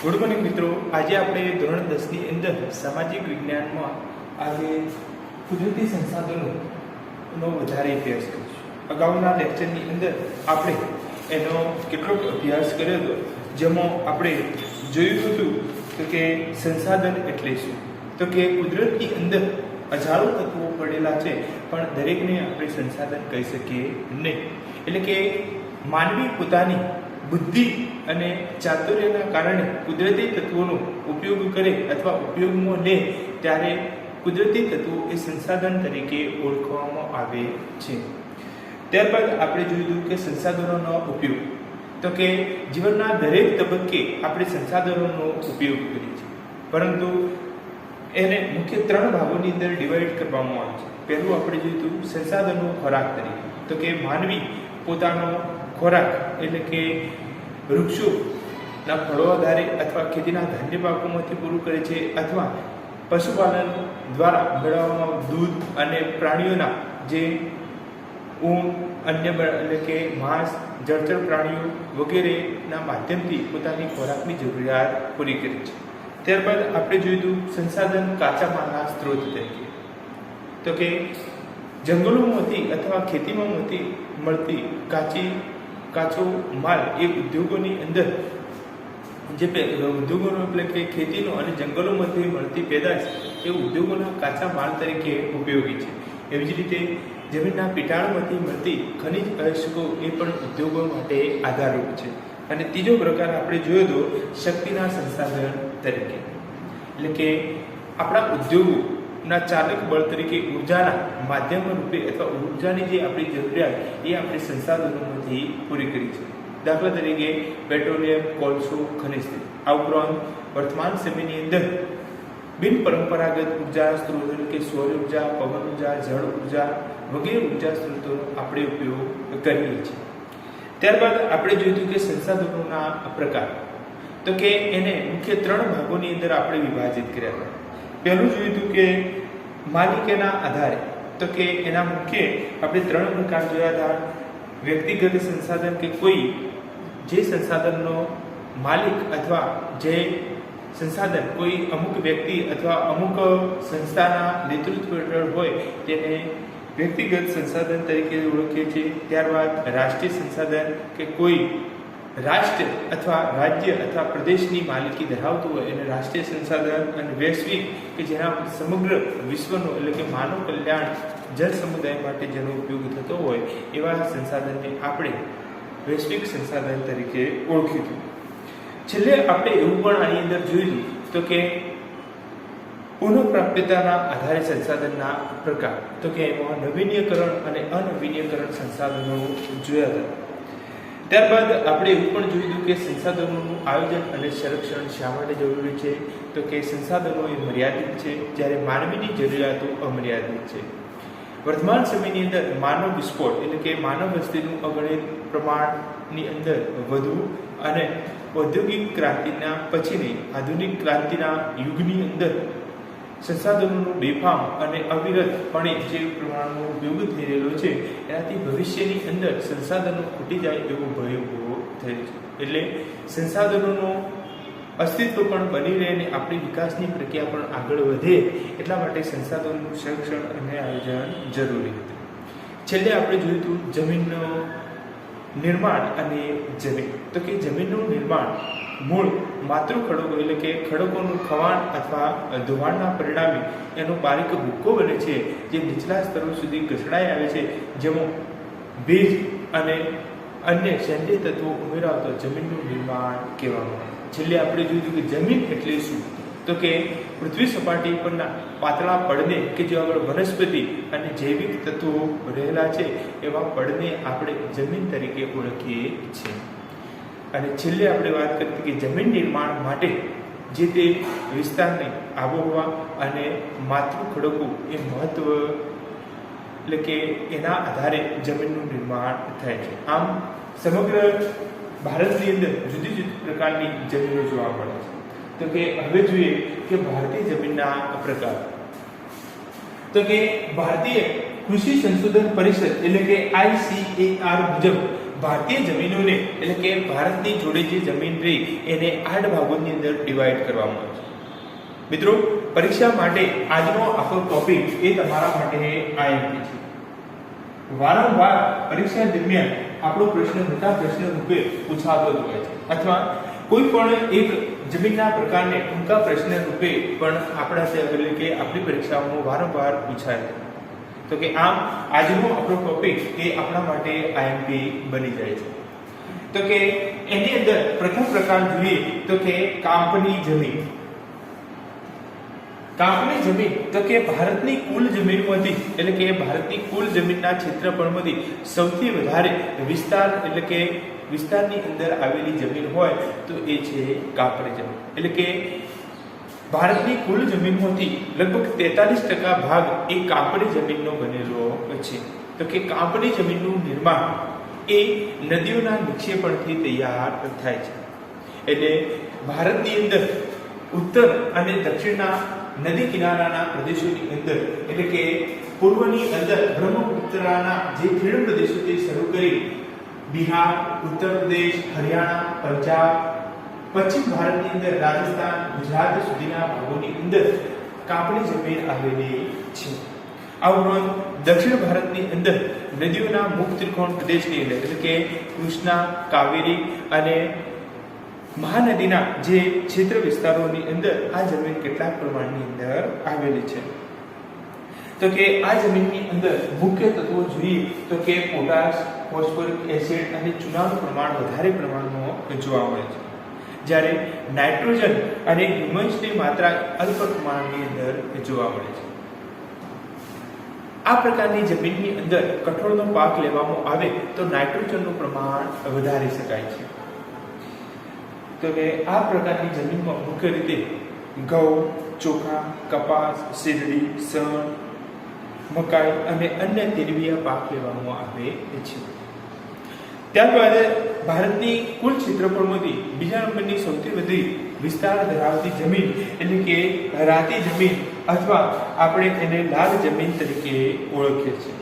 Good morning મિત્રો, આજે આપણે ધોરણ 10 ની અંદર સામાજિક વિજ્ઞાનમાં આજે કુદરતી સંસાધનોનો વધારે અભ્યાસ કરીશું। અગાઉના લેક્ચરની અંદર આપણે એનો કેટલોક અભ્યાસ કર્યો હતો, જેમાં આપણે જોયું હતું કે સંસાધન એટલે શું, તો કે કુદરતની અંદર હજારો તત્વો પડેલા છે, પણ દરેકને આપણે સંસાધન કહી શકીએ નહીં। એટલે કે માનવી પોતાની બુદ્ધિ અને ચાતુર્યના કારણે કુદરતી તત્વોનો ઉપયોગ કરે અથવા ઉપયોગમાં લે ત્યારે કુદરતી તત્વો એ સંસાધન તરીકે ઓળખવામાં આવે છે। ત્યારબાદ આપણે જોયું કે સંસાધનોનો ઉપયોગ, તો કે જીવનના દરેક તબક્કે આપણે સંસાધનોનો ઉપયોગ કરીએ છીએ, પરંતુ એને મુખ્ય 3 ભાગોની અંદર ડિવાઈડ કરવામાં આવે છે। પહેલું આપણે જોયું સંસાધનો ખોરાક તરીકે, તો કે માનવી પોતાનો ખોરાક એટલે કે વૃક્ષોના ફળો આધારે અથવા ખેતીના ધાન્ય પાકોમાંથી પૂરું કરે છે, અથવા પશુપાલન દ્વારા મેળવવામાં દૂધ અને પ્રાણીઓના જે ઊન, અન્ય એટલે કે માંસ, જળચર પ્રાણીઓ વગેરેના માધ્યમથી પોતાની ખોરાકની જરૂરિયાત પૂરી કરે છે। ત્યારબાદ આપણે જોયું સંસાધન કાચા માલના સ્ત્રોત તરીકે, તો કે જંગલોમાંથી અથવા ખેતીમાં મળતી કાચો માલ એ ઉદ્યોગોની અંદર જે ઉદ્યોગોનો એટલે કે ખેતીનો અને જંગલોમાંથી મળતી પેદાશ એ ઉદ્યોગોના કાચા માલ તરીકે ઉપયોગી છે। એવી જ રીતે જમીનના પીટાણમાંથી મળતી ખનિજ અયસ્કો એ પણ ઉદ્યોગો માટે આધારરૂપ છે। અને ત્રીજો પ્રકાર આપણે જોયો તો શક્તિના સંસાધન તરીકે, એટલે કે આપણા ઉદ્યોગોના ચાલક બળ તરીકે ઉર્જાના માધ્યમ રૂપે અથવા ઉર્જાની જે આપણી જરૂરિયાત એ આપણે સંસાધનોમાંથી પૂરી કરી છે। દાખલા તરીકે પેટ્રોલિયમ, કોલસો, ખનિજ તેલ। આ ઉપરાંત વર્તમાન સમયની અંદર બિન પરંપરાગત ઉર્જા સ્ત્રોતો એટલે કે સૌર ઉર્જા, પવન ઉર્જા, જળ ઉર્જા વગેરે ઉર્જા સ્ત્રોતોનો આપણે ઉપયોગ કરીએ છીએ। ત્યારબાદ આપણે જોયું કે સંસાધનોના પ્રકાર, તો કે એને મુખ્ય 3 ભાગોની અંદર આપણે વિભાજિત કર્યા હતા। પહેલું જોયું કે માલિકીના આધારે, તો કે એના મુખ્ય આપણે 3 પ્રકાર જોયા હતા। વ્યક્તિગત સંસાધન, કે કોઈ જે સંસાધનનો માલિક અથવા જે સંસાધન કોઈ અમુક વ્યક્તિ અથવા અમુક સંસ્થાના નેતૃત્વ હેઠળ હોય તેને વ્યક્તિગત સંસાધન તરીકે ઓળખીએ છીએ। ત્યારબાદ રાષ્ટ્રીય સંસાધન, કે કોઈ રાષ્ટ્ર અથવા રાજ્ય અથવા પ્રદેશની માલિકી ધરાવતું હોય એને રાષ્ટ્રીય સંસાધન। અને વૈશ્વિક, કે જેના સમગ્ર વિશ્વનો એટલે કે માનવ કલ્યાણ જન સમુદાય માટે જેનો ઉપયોગ થતો હોય એવા સંસાધનને આપણે વૈશ્વિક સંસાધન તરીકે ઓળખીશું। છેલ્લે આપણે એવું પણ આની અંદર જોયું તો કે પુનઃપ્રાપ્યતાના આધારે સંસાધનના પ્રકાર, તો કે એમાં નવીનીકરણ અને અનવીનીકરણ સંસાધનો જોયા હતા। ત્યારબાદ આપણે એવું પણ જોયું કે સંસાધનોનું આયોજન અને સંરક્ષણ શા માટે જરૂરી છે, તો કે સંસાધનો એ મર્યાદિત છે, જ્યારે માનવીની જરૂરિયાતો અમર્યાદિત છે। વર્તમાન સમયની અંદર માનવ વિસ્ફોટ એટલે કે માનવ વસ્તીનું અગણિત પ્રમાણની અંદર વધવું અને ઔદ્યોગિક ક્રાંતિના પછીની આધુનિક ક્રાંતિના યુગની અંદર સંસાધનોનું બેફામ અને અવિરતપણે જે પ્રમાણનો ઉપયોગ થઈ રહેલો છે એનાથી ભવિષ્યની અંદર સંસાધનો ખૂટી જાય એવો ભય ઊભો થયો છે। એટલે સંસાધનોનો અસ્તિત્વ પણ બની રહે અને આપણી વિકાસની પ્રક્રિયા પણ આગળ વધે એટલા માટે સંસાધનોનું સંરક્ષણ અને આયોજન જરૂરી હતું। છેલ્લે આપણે જોયું હતું જમીનનું નિર્માણ અને જમીન, તો કે જમીનનું નિર્માણ મૂળ માતૃ ખડકો એટલે કે ખડકોનું ખવાણ અથવા ધોવાણના પરિણામે એનો બારીક ભૂક્કો બને છે, જે નીચલા સ્તરો સુધી ઘસડાઈ આવે છે, જેમાં ભેજ અને અન્ય સેન્દ્રીય તત્વો ઉમેરાતો જમીનનું નિર્માણ કહેવામાં આવે। છેલ્લે આપણે જોયું કે જમીન એટલે શું, તો કે પૃથ્વી સપાટી પરના પાતળા પડને કે જે આગળ વનસ્પતિ અને જૈવિક તત્વો રહેલા છે એવા પડને આપણે જમીન તરીકે ઓળખીએ છીએ। અને છેલ્લે આપણે વાત કરી કે જમીન નિર્માણ માટે જે તે વિસ્તારની આબોહવા અને માતૃ ખડકો એ મહત્વ એટલે કે એના આધારે જમીનનું નિર્માણ થાય છે। આમ સમગ્ર ભારતની અંદર જુદી જુદી પ્રકારની જમીનો જોવા મળે છે। તો કે હવે જોઈએ કે ભારતીય જમીનના પ્રકાર, તો કે ભારતીય કૃષિ સંશોધન પરિષદ એટલે કે ICAR મુજબ ભારતીય જમીનોને એટલે કે ભારતની જોડે જે જમીન રહી એને 8 ભાગોની અંદર ડિવાઈડ કરવામાં આવે છે। મિત્રો, પરીક્ષા માટે આજનો આપણો ટોપિક એ તમારા માટે આઈએમપી છે। વારંવાર પરીક્ષા દરમિયાન આપણો પ્રશ્ન મોટા પ્રશ્ન રૂપે પૂછાતો જ હોય છે, અથવા કોઈ પણ એક જમીનના પ્રકારને ટૂંકા પ્રશ્ન રૂપે પણ આપણા એટલે કે આપણી પરીક્ષાઓમાં વારંવાર પૂછાય છે। તો કે આમ આજનો આપણો ટોપિક એ આપણા માટે આઈએમપી બની જાય છે। તો કે એની અંદર પ્રથમ પ્રકાર જોઈએ તો કે કાંપની જમીન। કાંપની જમીન તો કે ભારતની કુલ જમીનમાંથી એટલે કે ભારતની કુલ જમીનના ક્ષેત્રફળમાંથી સૌથી વધારે વિસ્તાર એટલે કે વિસ્તારની અંદર આવેલી જમીન હોય તો એ છે કાંપની જમીન। એટલે કે ભારતની કુલ જમીનમાંથી લગભગ 43% ભાગ એ કાંપની જમીનનો બનેલો છે। તો કે કાંપની જમીનનું નિર્માણ એ નદીઓના નિક્ષેપણથી તૈયાર થાય છે। એટલે ભારતની અંદર ઉત્તર અને દક્ષિણના નદી કિનારાના પ્રદેશોની અંદર એટલે કે પૂર્વની અંદર બ્રહ્મપુત્રના જે ખીણ પ્રદેશોથી શરૂ કરી બિહાર, ઉત્તર પ્રદેશ, હરિયાણા, પંજાબ, પશ્ચિમ ભારતની અંદર રાજસ્થાન, ગુજરાત સુધીના ભાગોની અંદર કાંપની જમીન આવેલી છે। આ ઉપરાંત દક્ષિણ ભારતની અંદર નદીઓના મુખ્ય ત્રિકોણ પ્રદેશની અંદર એટલે કે કૃષ્ણા, કાવેરી અને મહાનદીના જે ક્ષેત્ર વિસ્તારોની અંદર આ જમીન કેટલાક પ્રમાણની અંદર આવેલી છે। તો કે આ જમીનની અંદર મુખ્ય તત્વો જોઈએ તો કે પોટાશ, ફોસ્ફરિક એસિડ અને ચૂનાનું પ્રમાણ વધારે પ્રમાણમાં જોવા મળે છે, જ્યારે નાઇટ્રોજન અને હ્યુમસની માત્રા અલ્પ પ્રમાણની અંદર જોવા મળે છે। આ પ્રકારની જમીનની અંદર કઠોળનો પાક લેવામાં આવે તો નાઇટ્રોજનનું પ્રમાણ વધારી શકાય છે। તો કે આ પ્રકારની જમીનમાં મુખ્ય રીતે ઘઉં, ચોખા, કપાસ, શેરડી, શણ, મકાઈ અને અન્ય તેલબિયા પાક લેવામાં આવે છે। ત્યારબાદ ભારતની કુલ ક્ષેત્રફળમાંથી બીજા નંબરની સૌથી વધુ વિસ્તાર ધરાવતી જમીન એટલે કે રાતી જમીન અથવા આપણે એને લાલ જમીન તરીકે ઓળખીએ છીએ,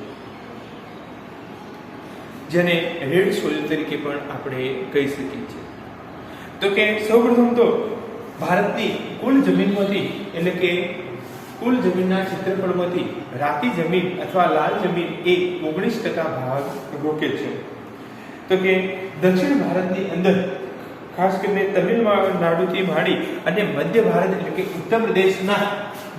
જેને રેડ સોઇલ તરીકે પણ આપણે કહી શકીએ છીએ। તો કે સૌપ્રથમ તો ભારતની કુલ જમીનમાંથી એટલે કે કુલ જમીનના ક્ષેત્રફળમાંથી રાતી જમીન અથવા લાલ જમીન એ 19% ભાગ રોકે છે। તો કે દક્ષિણ ભારતની અંદર ખાસ કરીને તમિલનાડુથી માંડી અને મધ્ય ભારત એટલે કે ઉત્તર પ્રદેશના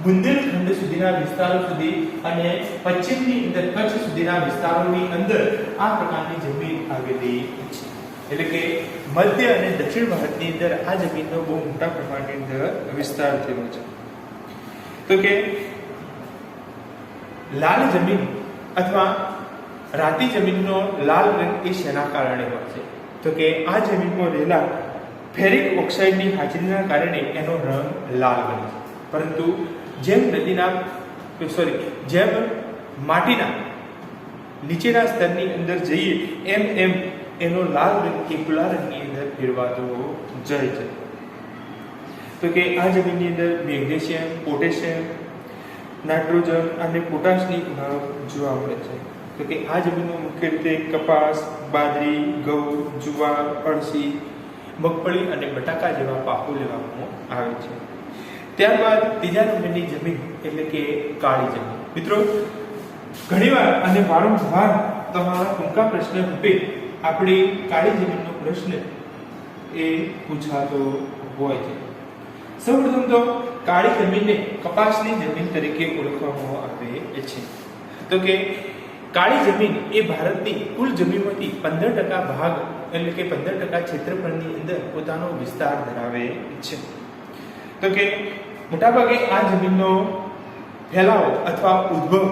બુંદેલખંડ સુધીના વિસ્તારો સુધી અને પશ્ચિમની અંદર કચ્છ સુધીના વિસ્તારોની અંદર આ પ્રકારની જમીન આવેલી છે। એટલે કે મધ્ય અને દક્ષિણ ભારતની અંદર આ જમીનનો બહુ મોટા પ્રમાણની અંદર વિસ્તાર થયેલો છે। તો કે લાલ જમીન અથવા રાતી જમીનનો લાલ રંગ એ શેના કારણે હોય છે? તો કે આ જમીનમાં રહેલા ફેરિક ઓક્સાઇડની હાજરીના કારણે એનો રંગ લાલ બને છે, પરંતુ જેમ માટીના નીચેના સ્તરની અંદર જઈએ એમ એનો લાલ રંગ એ પીળા રંગની અંદર ફેરવાતો જાય છે। તો કે આ જમીનની અંદર મેગ્નેશિયમ, પોટેશિયમ, નાઇટ્રોજન અને પોટાશની ઉણપ જોવા મળે છે। તો કે આ જમીનમાં મુખ્ય રીતે કપાસ, બાજરી, ઘઉં, જુવાર, અળસી, મગફળી અને બટાકા જેવા પાકો લેવામાં આવે છે। ત્યારબાદ ત્રીજા નંબરની જમીન એટલે કે કાળી જમીન। મિત્રો, ઘણીવાર અને વારંવાર તમારા ટૂંકા પ્રશ્ન રૂપે આપણી કાળી જમીનનો પ્રશ્ન એ પૂછાતો હોય છે। સૌપ્રથમ તો કાળી જમીનને કપાસની જમીન તરીકે ઓળખવામાં આવે છે। તો કે કાળી જમીન એ ભારતની કુલ જમીનમાંથી 15% ભાગ એટલે કે 15% ક્ષેત્રફળની અંદર પોતાનો વિસ્તાર ધરાવે છે। તો કે મોટાભાગે આ જમીનનો ફેલાવો અથવા ઉદ્ભવ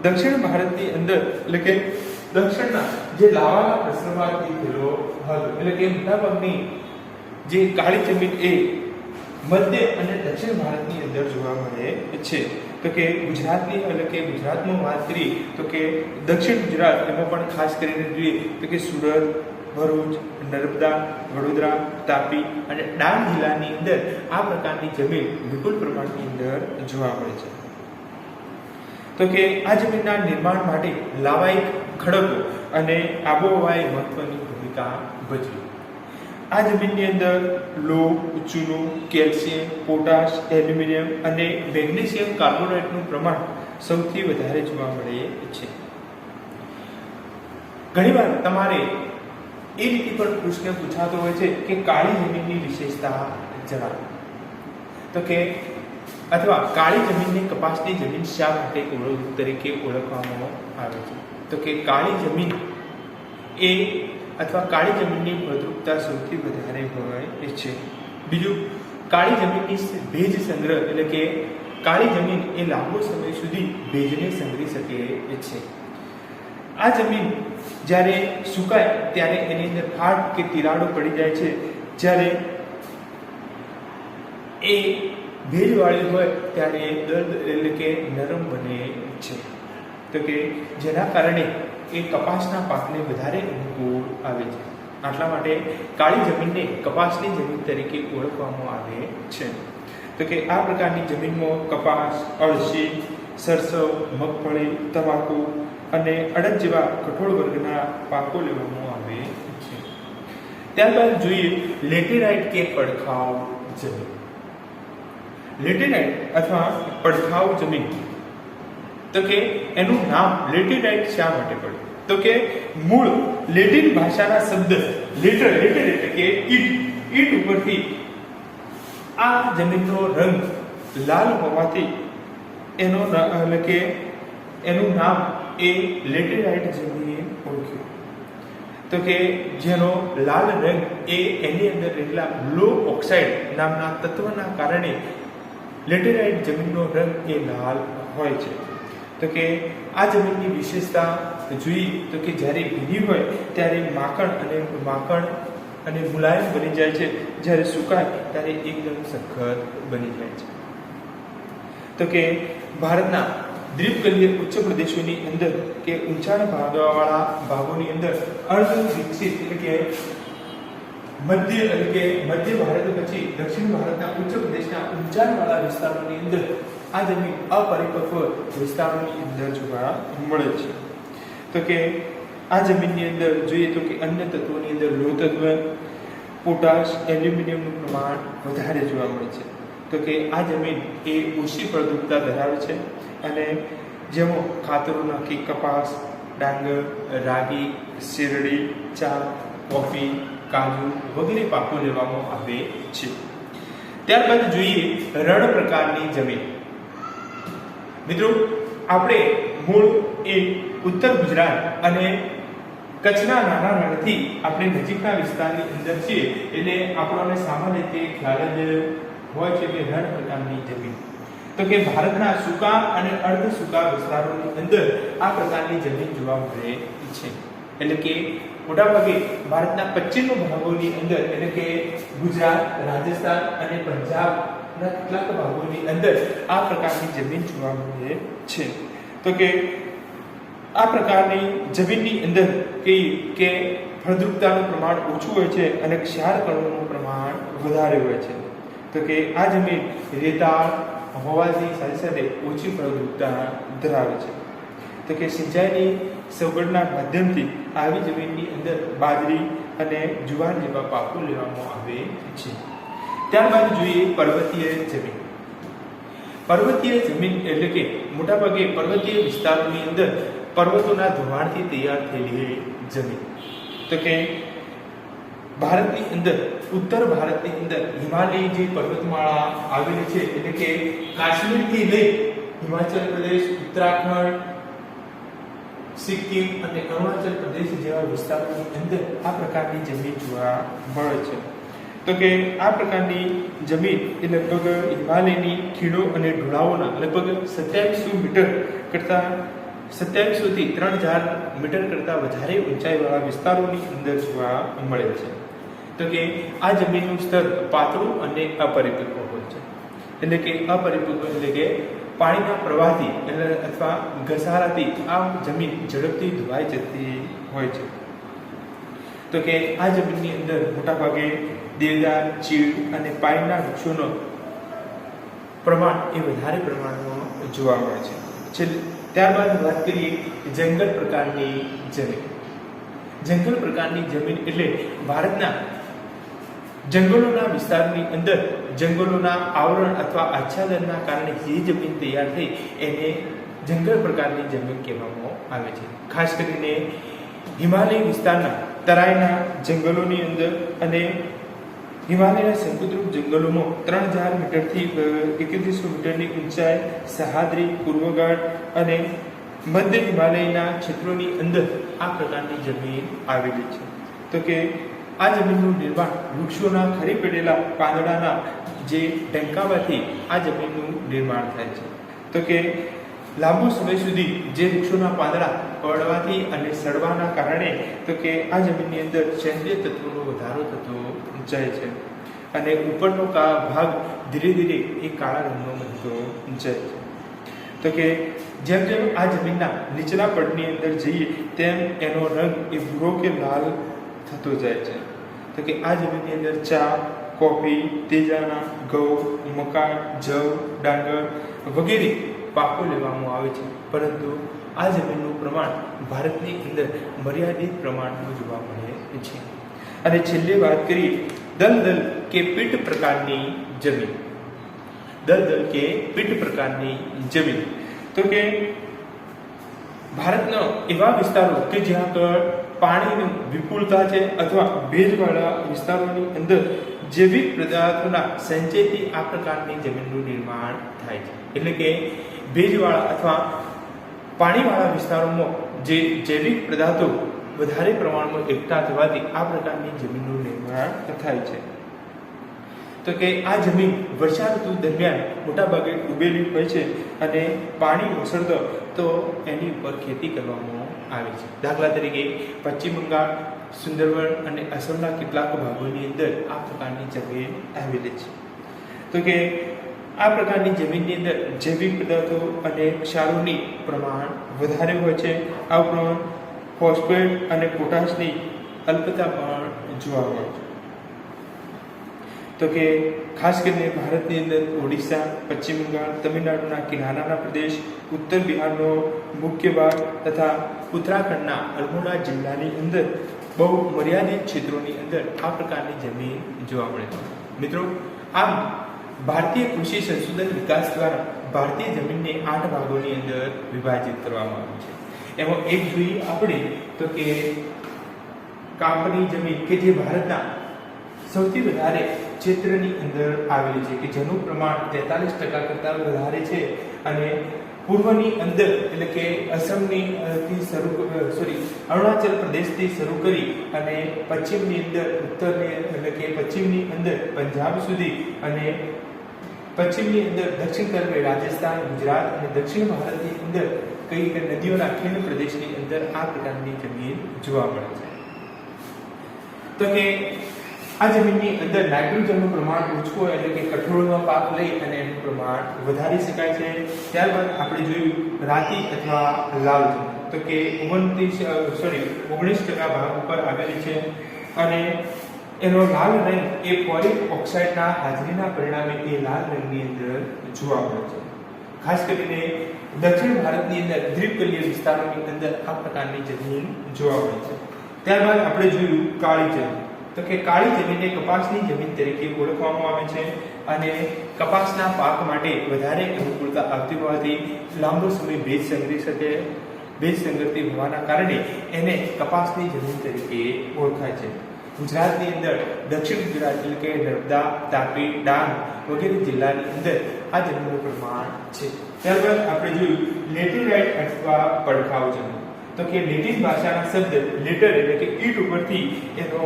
દક્ષિણ ભારતની અંદર એટલે કે દક્ષિણના જે લાવાના પ્રસરણમાંથી થયેલો હતો। એટલે કે મોટાભાગની જે કાળી જમીન એ મધ્ય અને દક્ષિણ ભારતની અંદર જોવા મળે છે। તો કે ગુજરાતની એટલે કે ગુજરાતમાં વાત કરીએ તો કે દક્ષિણ ગુજરાત એમાં પણ ખાસ કરીને જોઈએ તો કે સુરત, ભરૂચ, નર્મદા, વડોદરા, તાપી અને ડાંગ જિલ્લાની અંદર આ પ્રકારની જમીન વિપુલ પ્રમાણની અંદર જોવા મળે છે। તો કે આ જમીનના નિર્માણ માટે લાવાયિક ખડકો અને આબોહવાએ મહત્વની ભૂમિકા ભજવી. આ જમીનની અંદર લોહ, ચૂનો, કેલ્શિયમ, પોટાશ, એલ્યુમિનિયમ અને મેગ્નેશિયમ કાર્બોનેટનું પ્રમાણ સૌથી વધારે જોવા મળે છે. ઘણીવાર તમારે એ રીતે પણ પ્રશ્ન પૂછાતો હોય છે કે કાળી જમીનની વિશેષતા જણાવો. તો કે અથવા કાળી જમીનને કપાસની જમીન શા માટે તરીકે ઓળખવામાં આવે છે? તો કે કાળી જમીન એ અથવા કાળી જમીનની ફળદ્રુપતા સૌથી વધારે હોય છે. બીજું, કાળી જમીનની ભેજ સંગ્રહ એટલે કે કાળી જમીન એ લાંબો સમય સુધી ભેજને સંગ્રહી શકે છે. આ જમીન જ્યારે સુકાય ત્યારે એની અંદર ફાટ કે તિરાડો પડી જાય છે. જ્યારે એ ભેજવાળી હોય ત્યારે એ દર્દ એટલે કે નરમ બને છે. તો કે જેના કારણે એ કપાસના પાકને વધારે અનુકૂળ આવે છે. આટલા માટે કાળી જમીનને કપાસની જમીન તરીકે ઓળખવામાં આવે છે. તો કે આ પ્રકારની જમીનમાં કપાસ, અળસી, સરસવ, મગફળી, તમાકુ અને અડદ જેવા કઠોળ વર્ગના પાકો લેવામાં આવે છે. ત્યારબાદ જોઈએ લેટેરાઇટ કે પડખાવ જમીન. લેટેરાઇટ અથવા પડખાવ જમીન, તો કે એનું નામ લેટેરાઇટ શા માટે પડ્યું? તો કે મૂળ લેટિન ભાષાના શબ્દ લેટર એટલે કે ઈંટ ઉપરથી આ જમીનનો રંગ લાલ હોવાથી એટલે કે એનું નામ એ લેટેરાઇટ જમીન ઓળખ્યું. તો કે જેનો લાલ રંગ એ એની અંદર રહેલા લો ઓક્સાઇડ નામના તત્વના કારણે લેટેરાઇટ જમીનનો રંગ એ લાલ હોય છે. તો કે આ જમીનની વિશેષતા જોઈએ તો કે જ્યારે ભીની હોય ત્યારે માખણ અને મુલાયમ બની જાય છે. જ્યારે સુકાય ત્યારે એકદમ સખત બની જાય છે. તો કે ભારતના દ્વીપકલ્પીય ઉચ્ચ પ્રદેશોની અંદર કે ઊંચાણ ભાગવાળા ભાગોની અંદર અર્ધ વિકસિત એટલે કે મધ્ય ભારત પછી દક્ષિણ ભારતના ઉચ્ચ પ્રદેશના ઊંચાણવાળા વિસ્તારોની અંદર આ જમીન અપરિપક્વ વિસ્તારોની અંદર જોવા મળે છે. તો કે આ જમીનની અંદર જોઈએ તો કે અન્ય તત્વોની અંદર લોહ તત્વ, પોટાશ, એલ્યુમિનિયમનું પ્રમાણ વધારે જોવા મળે છે. તો કે આ જમીન એ ઓછી ફળદ્રુપતા ધરાવે છે અને જેમાં ખાતરોના કે કપાસ, ડાંગર, રાગી, શેરડી, ચા, કોફી, કાજુ વગેરે પાકો લેવામાં આવે છે. ત્યારબાદ જોઈએ રણ પ્રકારની જમીન. મિત્રો, આપણે મૂળ એ ઉત્તર ગુજરાત અને કચ્છના નાના રણથી આપણે નજીકના વિસ્તારની અંદર છીએ એટલે આપણને સામાન્ય રીતે ખ્યાલ જ હોય છે કે રણ પ્રકારની જમીન. તો કે ભારતના સૂકા અને અર્ધ સૂકા વિસ્તારોની અંદર આ પ્રકારની જમીન જોવા મળે છે. એટલે કે મોટાભાગે ભારતના પશ્ચિમ ભાગોની અંદર એટલે કે ગુજરાત, રાજસ્થાન અને પંજાબના કેટલાક ભાગોની અંદર આ પ્રકારની જમીન જોવા મળે છે. તો કે આ પ્રકારની જમીનની અંદર કે ફળદ્રુપતાનું પ્રમાણ ઓછું હોય છે અને ક્ષાર કણોનું પ્રમાણ વધારે હોય છે. તો કે આ જમીન રેતાળ હોવાથી સાથે સાથે ઓછી ફળદ્રુપતા ધરાવે છે. તો કે સિંચાઈની સગવડના માધ્યમથી આવી જમીનની અંદર બાજરી અને જુવાર જેવા પાકો લેવામાં આવે છે. ત્યારબાદ જોઈએ પર્વતીય જમીન. પર્વતીય જમીન એટલે કે મોટાભાગે પર્વતીય વિસ્તારોની અંદર પર્વતોના ધોવાણથી તૈયાર થયેલી જમીન. તો કે ભારતની અંદર ઉત્તર ભારતની અંદર હિમાલય જે પર્વતમાળા આવેલી છે એટલે કે કાશ્મીરથી લઈ હિમાચલ પ્રદેશ, ઉત્તરાખંડ, સિક્કિમ અને અરુણાચલ પ્રદેશ જેવા વિસ્તારોની અંદર આ પ્રકારની જમીન જોવા મળે છે. તો કે આ પ્રકારની જમીન એ લગભગ હિમાલયની ખીણો અને ઢોળાવોના લગભગ 2700 મીટર કરતા 2700 થી 3000 મીટર કરતાં વધારે ઊંચાઈવાળા વિસ્તારોની અંદર જોવા મળે છે. તો કે આ જમીનનું સ્તર પાતળું અને અપરિપક્વ હોય છે. એટલે કે અપરિપક્વ એટલે કે પાણીના પ્રવાહથી અથવા ઘસારાથી આ જમીન ઝડપથી ધોવાઈ જતી હોય છે. તો કે આ જમીનની અંદર મોટાભાગે દેવદાર, ચીડ અને પાઇનના વૃક્ષોનું પ્રમાણ એ વધારે પ્રમાણમાં જોવા મળે છે. ત્યારબાદ વાત કરીએ જંગલ પ્રકારની જમીન. જંગલ પ્રકારની જમીન એટલે ભારતના જંગલોના વિસ્તારની અંદર જંગલોના આવરણ અથવા આચ્છાદનના કારણે જે જમીન તૈયાર થઈ એને જંગલ પ્રકારની જમીન કહેવામાં આવે છે. ખાસ કરીને હિમાલય વિસ્તારના તરાઈના જંગલોની અંદર અને હિમાલયના શંકુદ્રુપ જંગલોમાં 3000 મીટરથી 3100 મીટરની ઊંચાઈ, સહ્યાદ્રી, પૂર્વઘાટ અને મધ્ય હિમાલયના ક્ષેત્રોની અંદર આ પ્રકારની જમીન આવેલી છે. તો કે આ જમીનનું નિર્માણ વૃક્ષોના ખરી પડેલા પાંદડાના જે ડંકાવાથી આ જમીનનું નિર્માણ થાય છે. તો કે લાંબો સમય સુધી જે વૃક્ષોના પાંદડા પડવાથી અને સડવાના કારણે તો કે આ જમીનની અંદર સેન્દ્રિય તત્વોનો વધારો થતો જાય છે અને ઉપરનો ભાગ ધીરે ધીરે એ કાળા રંગનો બનતો જાય છે. તો કે જેમ જેમ આ જમીનના નીચલા પડની અંદર જઈએ તેમ એનો રંગ એ ભૂરો કે લાલ થતો જાય છે. તો કે આ જમીનની અંદર ચા, કોફી, તેજાના, ઘઉં, મકાઈ, જવ, ડાંગર વગેરે પાકો લેવામાં આવે છે. પરંતુ આ જમીનનું પ્રમાણ ભારતની અંદર મર્યાદિત પ્રમાણમાં જોવા મળે છે. અને છેલ્લે વાત કરીએ દલદલ કે પીટ પ્રકારની જમીન. દલદલ કે પીટ પ્રકારની જમીન તો કે ભારતના એવા વિસ્તારો કે જ્યાં આગળ પાણીની વિપુલતા છે અથવા ભેજવાળા વિસ્તારોની અંદર જૈવિક પદાર્થોના સંચયથી આ પ્રકારની જમીનનું નિર્માણ થાય છે. એટલે કે ભેજવાળા અથવા પાણીવાળા વિસ્તારોમાં જે જૈવિક પદાર્થો વધારે પ્રમાણમાં એકઠા થવાથી આ પ્રકારની જમીનનું નિર્માણ થાય છે. તો કે આ જમીન વર્ષા ઋતુ દરમિયાન મોટાભાગે ડૂબેલી હોય છે અને પાણી ઓસરતો તો એની ઉપર ખેતી કરવામાં આવે છે. દાખલા તરીકે પશ્ચિમ બંગાળ, સુંદરવન અને અસમના કેટલાક ભાગોની અંદર આ પ્રકારની જમીન આવેલી છે. તો કે આ પ્રકારની જમીનની અંદર જૈવિક પદાર્થો અને ક્ષારોની પ્રમાણ વધારે હોય છે. આ ઉપરાંત ફોસ્ફેટ અને પોટાશની અલ્પતા પણ જોવા મળે છે. તો કે ખાસ કરીને ભારતની અંદર ઓડિશા, પશ્ચિમ બંગાળ, તમિલનાડુના કિનારાના પ્રદેશ, ઉત્તર બિહારનો મુખ્ય ભાગ તથા ઉત્તરાખંડના અલ્મોડા જિલ્લાની અંદર બહુ મર્યાદિત ક્ષેત્રોની અંદર આ પ્રકારની જમીન જોવા મળે છે. મિત્રો, આમ ભારતીય કૃષિ સંશોધન વિકાસ દ્વારા ભારતીય જમીનને 8 ભાગોની અંદર વિભાજિત કરવામાં આવી છે. એમાં એક જોઈએ આપણે તો કે કાંપની જમીન કે જે ભારતના સૌથી વધારે ક્ષેત્રની અંદર આવેલી છે કે જેનું પ્રમાણ 43% કરતાં વધારે છે અને પૂર્વની અંદર એટલે કે અસમની અરુણાચલ પ્રદેશથી શરૂ કરી અને પશ્ચિમની અંદર ઉત્તરની એટલે કે પશ્ચિમની અંદર પંજાબ સુધી અને પશ્ચિમની અંદર દક્ષિણ તરફે રાજસ્થાન, ગુજરાત અને દક્ષિણ ભારતની અંદર કઈ નદીઓના ખીણ પ્રદેશની અંદર આ પ્રકારની જમીન જોવા મળે છે. તો કે આ જમીનની અંદર નાઇટ્રોજનનું પ્રમાણ ઓછું હોય એટલે કે કઠોળનો પાક લઈ અને એનું પ્રમાણ વધારી શકાય છે. ત્યારબાદ આપણે જોયું રાતી અથવા લાલ જમીન તો કે 19% ભાગ ઉપર આવેલી છે અને એનો લાલ રંગ એ ફોલિક ઓક્સાઇડના હાજરીના પરિણામે એ લાલ રંગની અંદર જોવા મળે છે. ખાસ કરીને દક્ષિણ ભારતની અંદર દ્વીપકલ્પીય વિસ્તારોની અંદર આ પ્રકારની જમીન જોવા મળે છે. ત્યારબાદ આપણે જોયું કાળી જમીન તો કે કાળી જમીનને કપાસની જમીન તરીકે ઓળખવામાં આવે છે અને કપાસના પાક માટે વધારે અનુકૂળતા આપતી હોવાથી લાંબો સમય ભેજ સંગ્રહી શકે. ભેજ સંગ્રહતી હોવાના કારણે એને કપાસની જમીન તરીકે ઓળખાય છે. ગુજરાતની અંદર દક્ષિણ ગુજરાત એટલે કે નર્મદા, તાપી, ડાંગ વગેરે જિલ્લાની અંદર આ જમીનનું પ્રમાણ છે. ત્યારબાદ આપણે જોયું લેટેરાઇટ અથવા પડખાવ જમીન તો કે લેટિન ભાષાના શબ્દ લેટર એટલે કે ઈટ ઉપરથી એનો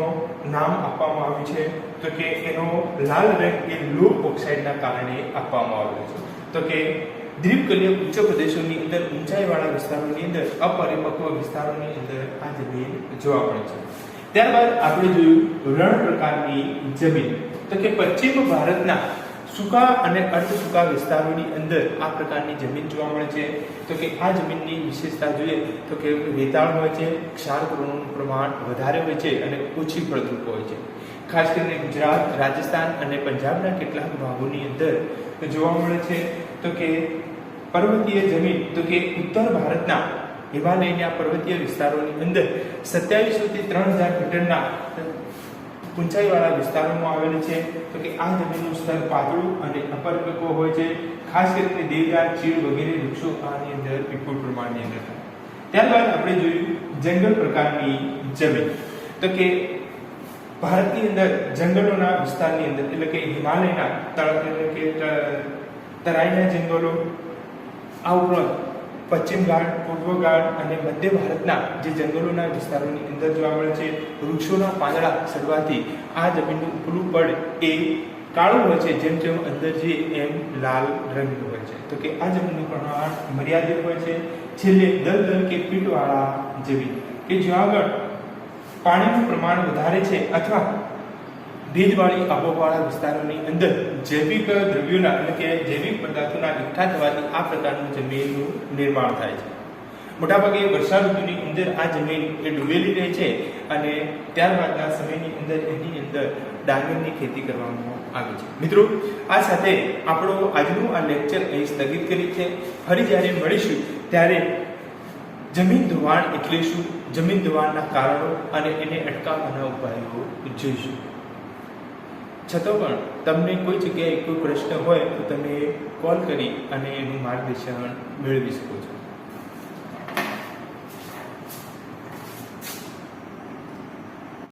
નામ આપવામાં આવ્યું છે. તો કે એનો લાલ રંગ એ લો ઓક્સાઇડના કારણે આપવામાં આવ્યો છે. તો કે દ્વીપકલ્પીય ઉચ્ચ પ્રદેશોની અંદર ઊંચાઈવાળા વિસ્તારોની અંદર અપરિપક્વ વિસ્તારોની અંદર આ જમીન જોવા મળે છે. ત્યારબાદ આપણે જોયું રણ પ્રકારની જમીન તો કે પશ્ચિમ ભારતના સૂકા અને અર્ધ સૂકા વિસ્તારોની અંદર આ પ્રકારની જમીન જોવા મળે છે. તો કે આ જમીનની વિશેષતા જોઈએ તો કે રેતાળ હોય છે, ક્ષારનું પ્રમાણ વધારે હોય છે અને ઓછી ફળદ્રુપ હોય છે. ખાસ કરીને ગુજરાત, રાજસ્થાન અને પંજાબના કેટલાક ભાગોની અંદર જોવા મળે છે. તો કે પર્વતીય જમીન તો કે ઉત્તર ભારતના હિમાલયના પર્વતીય વિસ્તારોની અંદર 2700 થી 3000 મીટરના ઊંચાઈવાળા વિસ્તારોમાં આવેલી છે. તો કે આ જમીનનું સ્તર પાતળું અને અપરિપક્વ હોય છે. ખાસ કરીને દેવદાર, ચીડ વગેરે વૃક્ષો આની અંદર વિપુલ પ્રમાણની અંદર થાય. ત્યારબાદ આપણે જોયું જંગલ પ્રકારની જમીન. તો કે ભારતની અંદર જંગલોના વિસ્તારની અંદર એટલે કે હિમાલયના તરાઈના જંગલો, આ ઉપરાંત પશ્ચિમ ઘાટ, પૂર્વ ઘાટ અને મધ્ય ભારતના જે જંગલોના વિસ્તારોની અંદર જોવા મળે છે. વૃક્ષોના પાંદડા સડવાથી આ જમીનનું ઉપલું પડ એ કાળું હોય છે, જેમ જેમ અંદર જઈએ એમ લાલ રંગનું હોય છે. તો કે આ જમીનનું પ્રમાણ મર્યાદિત હોય છે. છેલ્લે દલદલ કે પીટવાળા જમીન કે જ્યાં આગળ પાણીનું પ્રમાણ વધારે છે અથવા ભેજવાળી આબોહવાળા વિસ્તારોની અંદર જૈવિક દ્રવ્યોના એટલે કે જૈવિક પદાર્થોના એકઠા થવાથી આ પ્રકારનું જમીનનું નિર્માણ થાય છે. મોટાભાગે વર્ષા ઋતુની અંદર આ જમીન એ ડૂબેલી રહે છે અને ત્યારબાદના સમયની અંદર એની અંદર ડાંગરની ખેતી કરવામાં આવે છે. મિત્રો, આ સાથે આપણો આજનું આ લેક્ચર અહીં સ્થગિત કરી છે. ફરી જ્યારે મળીશું ત્યારે જમીન ધોવાણ એટલે શું, જમીન ધોવાણના કારણો અને એને અટકાવવાના ઉપાયો જોઈશું. છતાં પણ તમને કોઈ જગ્યાએ કોઈ પ્રશ્ન હોય તો તમે કોલ કરી અને એનું માર્ગદર્શન મેળવી શકો છો.